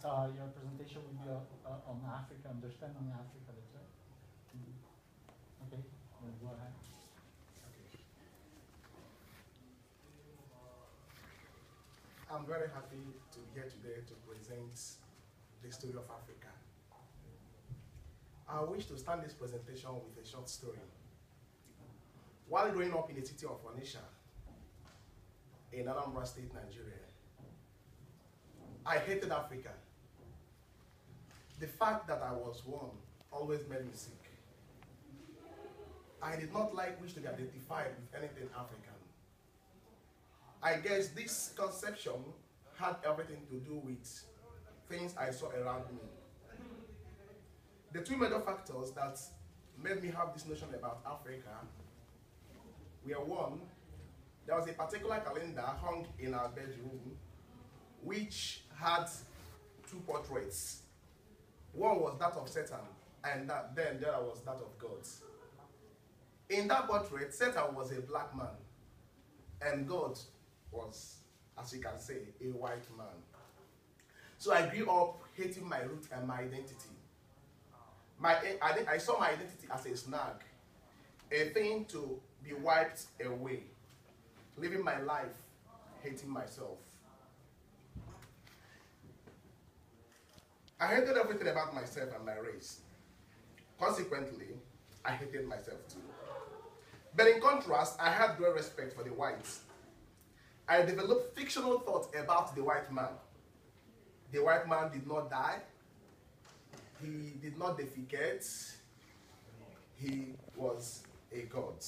your presentation will be on Africa, understanding Africa, that's right? Okay, go ahead. I'm very happy to be here today to present the story of Africa. I wish to start this presentation with a short story. While growing up in the city of Onitsha, in Anambra State, Nigeria, I hated Africa. The fact that I was one always made me sick. I did not wish to be identified with anything African. I guess this conception had everything to do with things I saw around me. The two major factors that made me have this notion about Africa were one, there was a particular calendar hung in our bedroom which had two portraits. One was that of Satan, and then the other was that of God. In that portrait, Satan was a black man, and God was, as you can say, a white man. So I grew up hating my root and my identity. I saw my identity as a snag, a thing to be wiped away, living my life hating myself. I hated everything about myself and my race. Consequently, I hated myself too. But in contrast, I had great respect for the whites. I developed fictional thoughts about the white man. The white man did not die. He did not defecate. He was a god.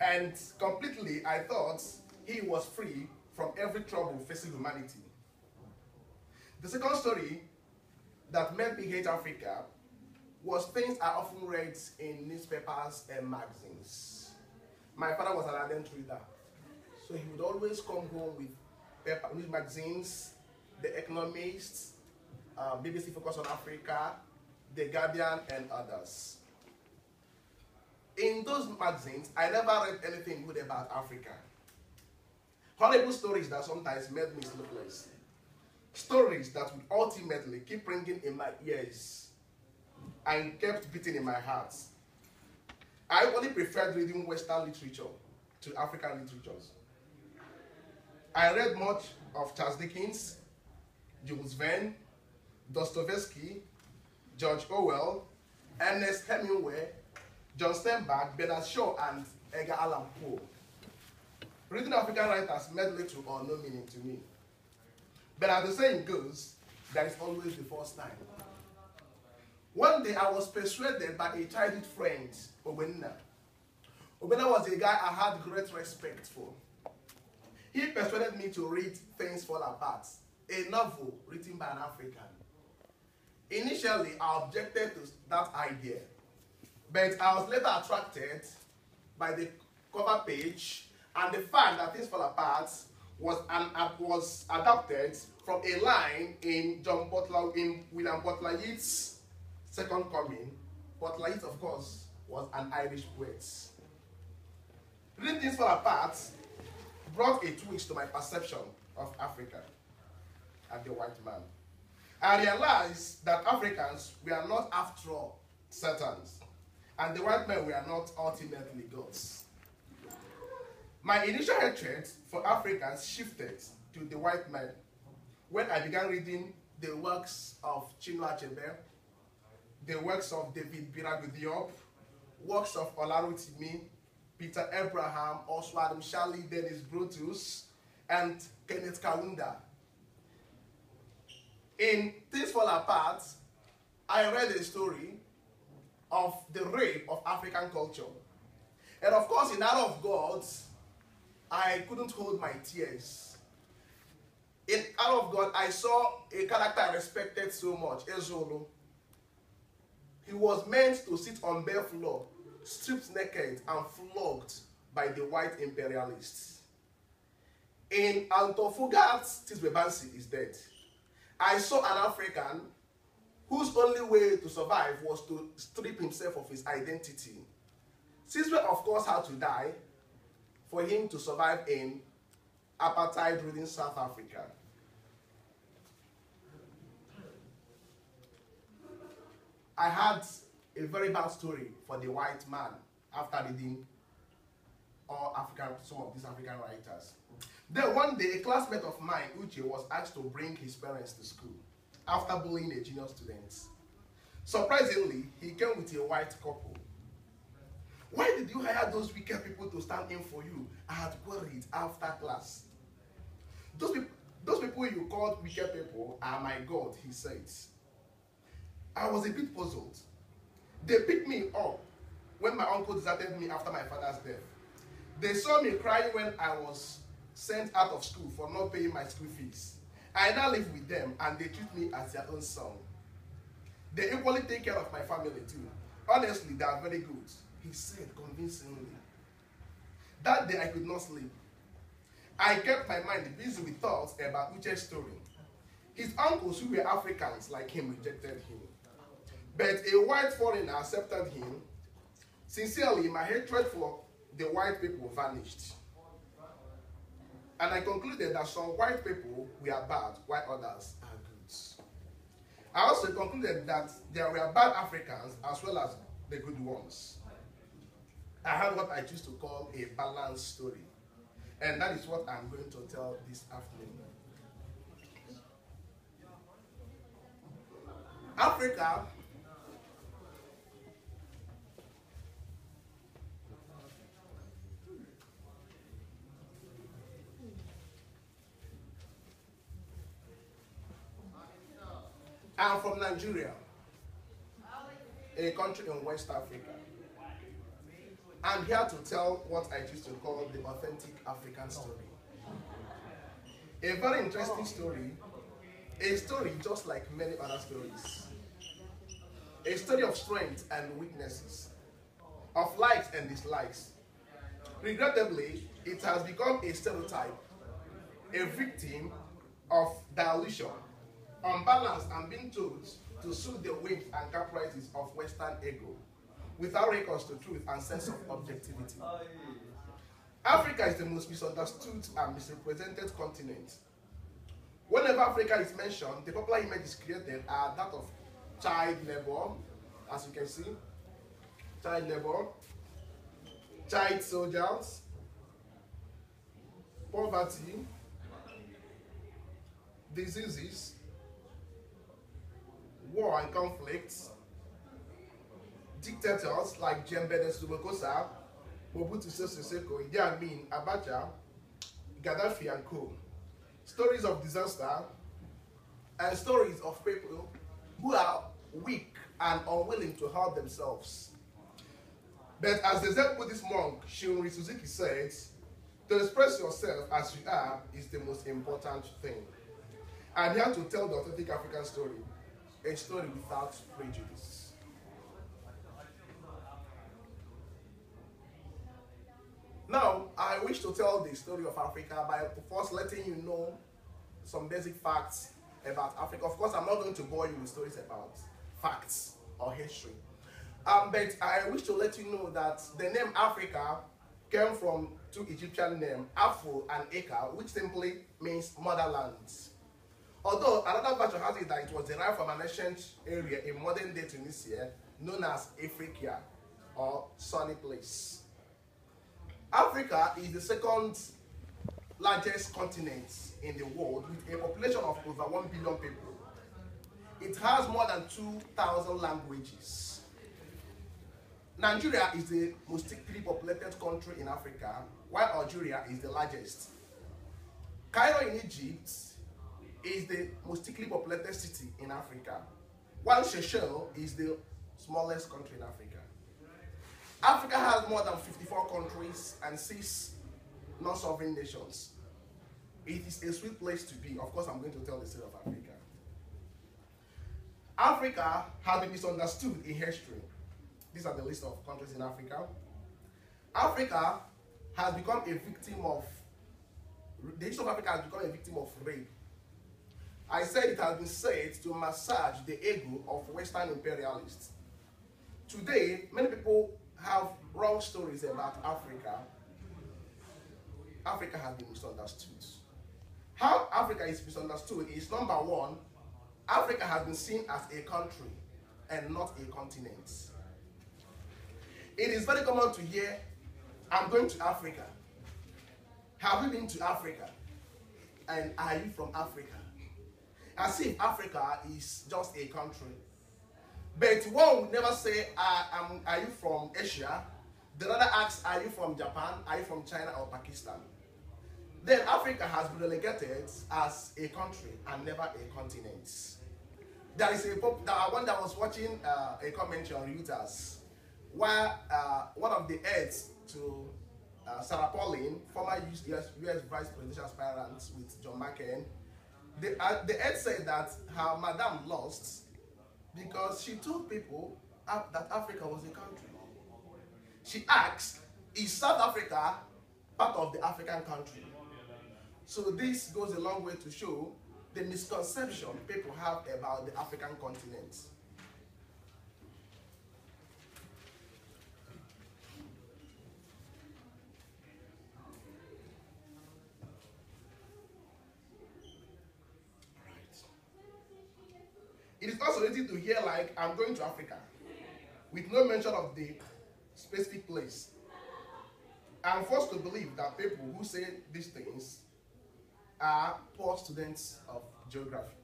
And completely, I thought he was free from every trouble facing humanity. The second story that made me hate Africa was things I often read in newspapers and magazines. My father was an ardent reader, so he would always come home with news magazines, The Economist, BBC Focus on Africa, The Guardian, and others. In those magazines, I never read anything good about Africa. Horrible stories that sometimes made me sleepless. Stories that would ultimately keep ringing in my ears and kept beating in my heart. I only preferred reading Western literature to African literatures. I read much of Charles Dickens, Jules Verne, Dostoevsky, George Orwell, Ernest Hemingway, John Steinbeck, Bernard Shaw, and Edgar Allan Poe. Reading African writers made little or no meaning to me. But as the saying goes, there is always the first time. One day I was persuaded by a childhood friend, Ikenna. Ikenna was a guy I had great respect for. He persuaded me to read Things Fall Apart, a novel written by an African. Initially, I objected to that idea, but I was later attracted by the cover page and the fact that Things Fall Apart was adapted from a line in William Butler Yeats' Second Coming. Butler Yeats, of course, was an Irish poet. Reading Things Fall Apart brought a twist to my perception of Africa and the white man. I realized that Africans were not, after all, Satans, and the white men were not ultimately gods. My initial hatred for Africans shifted to the white man when I began reading the works of Chinua Achebe, the works of David Biragu Diop, works of Olarotimi, Peter Abraham, Oswald Mshali, Dennis Brutus, and Kenneth Kaunda. In Things Fall Apart, I read a story of the rape of African culture. And of course, in Out of God, I couldn't hold my tears. In Out of God, I saw a character I respected so much, Ezolo. He was meant to sit on bare floor, stripped naked and flogged by the white imperialists. In Antofugast, Tisbebansi is dead. I saw an African whose only way to survive was to strip himself of his identity. Sizwe, of course, had to die for him to survive in apartheid-ridden South Africa. I had a very bad story for the white man after reading some of these African writers. Then one day, a classmate of mine, Uche, was asked to bring his parents to school after bullying a junior student. Surprisingly, he came with a white couple. Why did you hire those wicked people to stand in for you? I had queried after class. Those people you called wicked people are my God, he said. I was a bit puzzled. They picked me up when my uncle deserted me after my father's death. They saw me crying when I was sent out of school for not paying my school fees. I now live with them and they treat me as their own son. They equally take care of my family too. Honestly, they are very good, he said convincingly. That day I could not sleep. I kept my mind busy with thoughts about Uche's story. His uncles who were Africans like him rejected him. But a white foreigner accepted him. Sincerely, my hatred for the white people vanished. And I concluded that some white people were bad, while others are good. I also concluded that there were bad Africans as well as the good ones. I had what I choose to call a balanced story. And that is what I'm going to tell this afternoon. Africa I'm from Nigeria, a country in West Africa. I'm here to tell what I choose to call the authentic African story. A very interesting story, a story just like many other stories. A story of strengths and weaknesses, of likes and dislikes. Regrettably, it has become a stereotype, a victim of dilution, unbalanced and being told to suit the whims and caprices of Western ego, without recourse to truth and sense of objectivity. Africa is the most misunderstood and misrepresented continent. Whenever Africa is mentioned, the popular image is created are that of child labor, as you can see, child labor, child soldiers, poverty, diseases, war and conflicts, dictators like Jembede Subokosa, Mobutu Sese Seko, Idi Amin, Abacha, Gaddafi and co. Stories of disaster and stories of people who are weak and unwilling to help themselves. But as the Zen Buddhist monk Shunri Suzuki says, to express yourself as you are is the most important thing. I'm here to tell the authentic African story, a story without prejudice. Now, I wish to tell the story of Africa by first letting you know some basic facts about Africa. Of course, I'm not going to bore you with stories about facts or history. But I wish to let you know that the name Africa came from two Egyptian names, Afro and Eka, which simply means motherland. Although another version has it that it was derived from an ancient area in modern-day Tunisia known as Africa, or sunny place. Africa is the second largest continent in the world with a population of over 1 billion people. It has more than 2,000 languages. Nigeria is the most thickly populated country in Africa, while Algeria is the largest. Cairo in Egypt is the most thickly populated city in Africa, while Seychelles is the smallest country in Africa. Africa has more than 54 countries and 6 non-sovereign nations. It is a sweet place to be. Of course, I'm going to tell the story of Africa. Africa has been misunderstood in history. These are the list of countries in Africa. Africa has become a victim of, the history of Africa has become a victim of rape. I said it has been said to massage the ego of Western imperialists. Today, many people have wrong stories about Africa. Africa has been misunderstood. How Africa is misunderstood is, number one, Africa has been seen as a country and not a continent. It is very common to hear, I'm going to Africa. Have you been to Africa? And are you from Africa? As if Africa is just a country. But one would never say, are you from Asia? The other asks, are you from Japan? Are you from China or Pakistan? Then Africa has been relegated as a country and never a continent. There is one that was watching a commentary on Reuters, where one of the aides to Sarah Palin, former US vice presidential aspirant with John McCain, the aide said that her madam lost because she told people that Africa was a country. She asked, is South Africa part of the African country? So this goes a long way to show the misconception people have about the African continent. It is also easy to hear like, I'm going to Africa, with no mention of the specific place. I'm forced to believe that people who say these things are poor students of geography.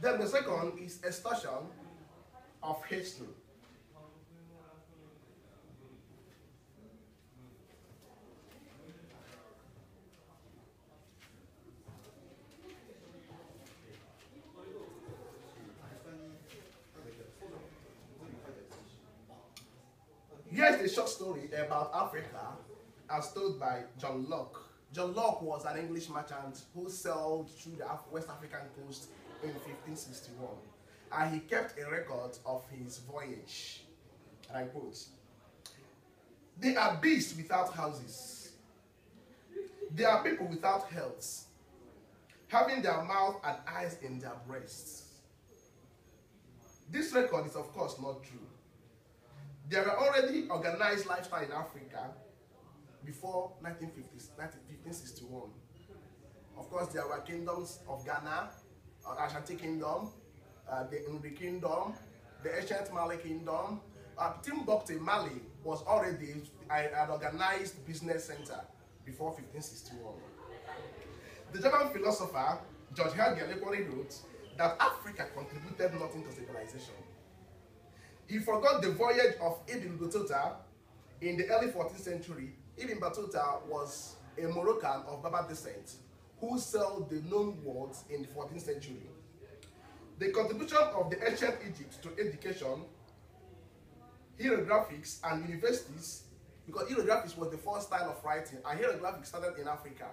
Then the second is extortion of history. Here's a short story about Africa as told by John Locke. John Locke was an English merchant who sailed through the West African coast in 1561. And he kept a record of his voyage. And I quote, "They are beasts without houses. They are people without health, having their mouth and eyes in their breasts." This record is of course not true. There were already organized lifestyle in Africa before 1561. Of course, there were kingdoms of Ghana, Ashanti Kingdom, the Nweke Kingdom, the ancient Mali Kingdom. Timbuktu, Mali, was already an organized business center before 1561. The German philosopher George Hegel wrote that Africa contributed nothing to civilization. He forgot the voyage of Ibn Battuta in the early 14th century. Ibn Battuta was a Moroccan of Berber descent who sailed the known worlds in the 14th century. The contribution of the ancient Egypt to education, hieroglyphics, and universities, because hieroglyphics was the first style of writing, and hieroglyphics started in Africa.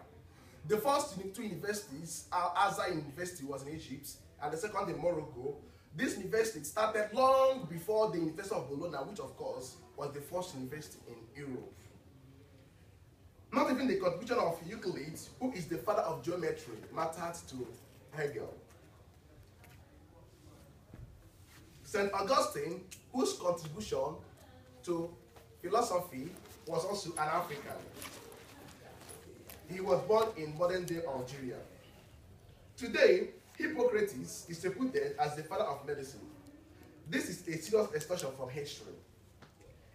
The first two universities, Al-Azhar University was in Egypt, and the second in Morocco. This university started long before the University of Bologna, which of course was the first university in Europe. Not even the contribution of Euclid, who is the father of geometry, mattered to Hegel. St. Augustine, whose contribution to philosophy was also an African. He was born in modern-day Algeria. Today, Hippocrates is reputed as the father of medicine. This is a serious extortion from history.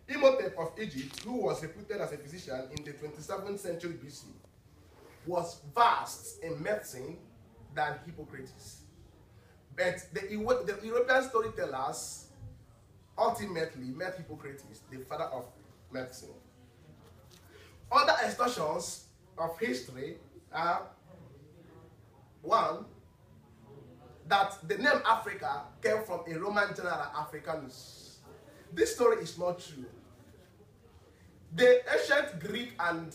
Imhotep of Egypt, who was reputed as a physician in the 27th century BC, was vast in medicine than Hippocrates. But the European storytellers ultimately made Hippocrates the father of medicine. Other extortions of history are, one, that the name Africa came from a Roman general, Africanus. This story is not true. The ancient Greek and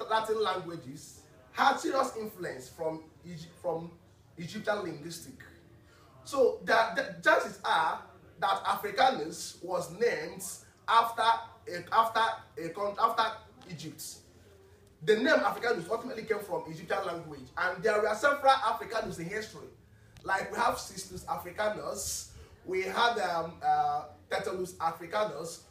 Latin languages had serious influence from Egyptian linguistics. So the chances are that Africanus was named after Egypt. The name Africanus ultimately came from Egyptian language, and there were several Africanus in history. Like we have Cistus Africanus, we had Tertullus Africanus,